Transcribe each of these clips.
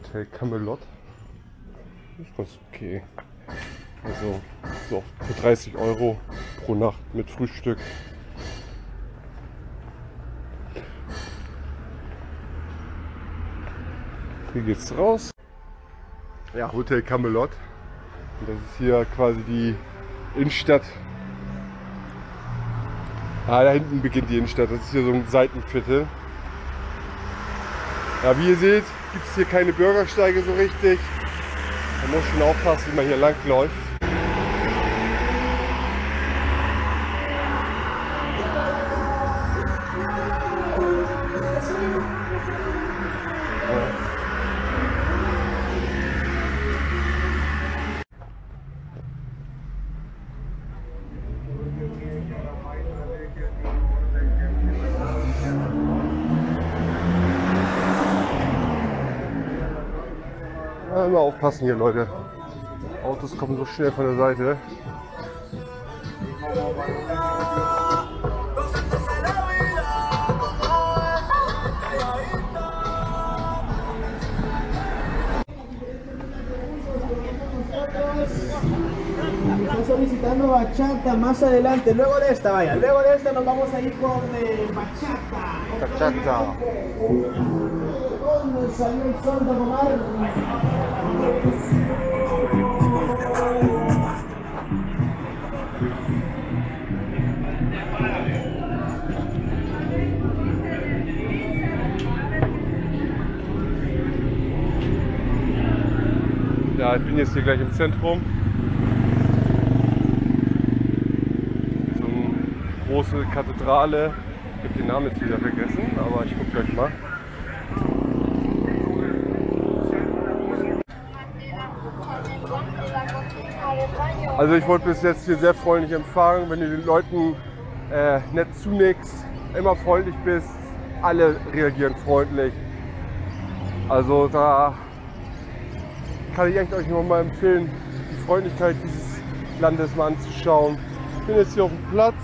Hotel Camelot. Ist ganz okay. Also so für 30 € pro Nacht mit Frühstück. Hier geht's raus. Ja, Hotel Camelot. Und das ist hier quasi die Innenstadt. Ah, da hinten beginnt die Innenstadt. Das ist hier so ein Seitenviertel. Ja, wie ihr seht, gibt es hier keine Bürgersteige so richtig. Man muss schon aufpassen, wie man hier lang läuft. Ja, immer aufpassen hier, Leute. Autos kommen so schnell von der Seite. Están solicitando bachata más adelante, luego de esta, vaya, luego de esta nos vamos a ir con bachata. Bachata. Salió el sol de Omar. Ja, ich bin jetzt hier gleich im Zentrum. So eine große Kathedrale. Ich habe den Namen jetzt wieder vergessen, aber ich gucke gleich mal. Also ich wurde bis jetzt hier sehr freundlich empfangen. Wenn du den Leuten nett zunickst, immer freundlich bist, alle reagieren freundlich. Also da kann ich echt euch noch mal empfehlen, die Freundlichkeit dieses Landes mal anzuschauen. Ich bin jetzt hier auf dem Platz.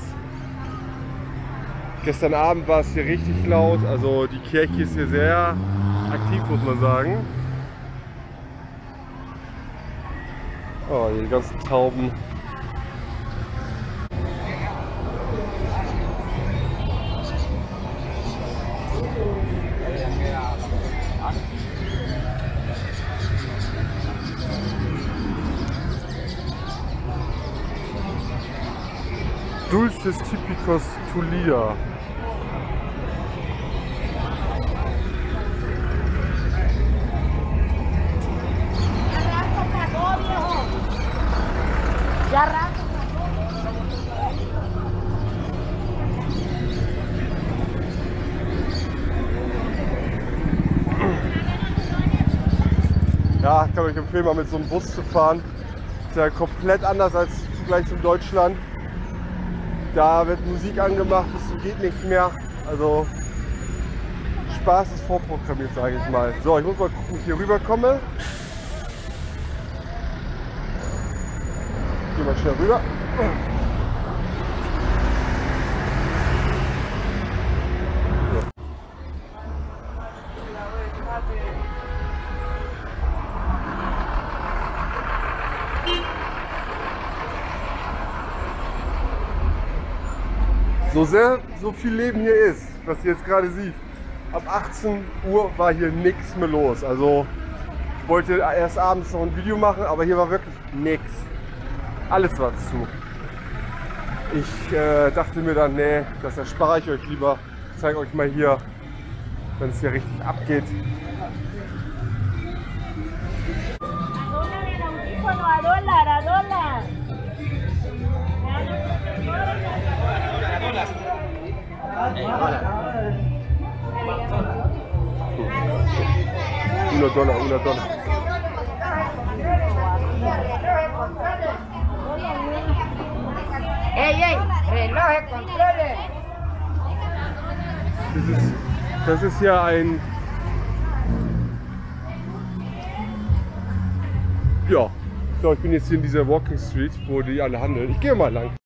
Gestern Abend war es hier richtig laut, also die Kirche ist hier sehr aktiv, muss man sagen. Oh, die ganzen Tauben. Dulces típicos Tulia. Ja, ich kann euch empfehlen, mal mit so einem Bus zu fahren. Ist ja komplett anders als im Vergleich zu Deutschland. Da wird Musik angemacht, bis geht nicht mehr. Also Spaß ist vorprogrammiert, sage ich mal. So, ich muss mal gucken, wie ich hier rüberkomme. Geh mal schnell rüber. So viel Leben hier ist, was ihr jetzt gerade seht. Ab 18 Uhr war hier nichts mehr los. Also ich wollte erst abends noch ein Video machen, aber hier war wirklich nichts. Alles war zu. Ich dachte mir dann, nee, das erspare ich euch lieber. Ich zeige euch mal hier, wenn es hier richtig abgeht. $1. ¡Ey! ¡Reloj, controle! Das ist ja ein... Ja, ich glaube, ich bin jetzt hier in dieser Walking Street, wo die alle handeln. Ich gehe mal lang.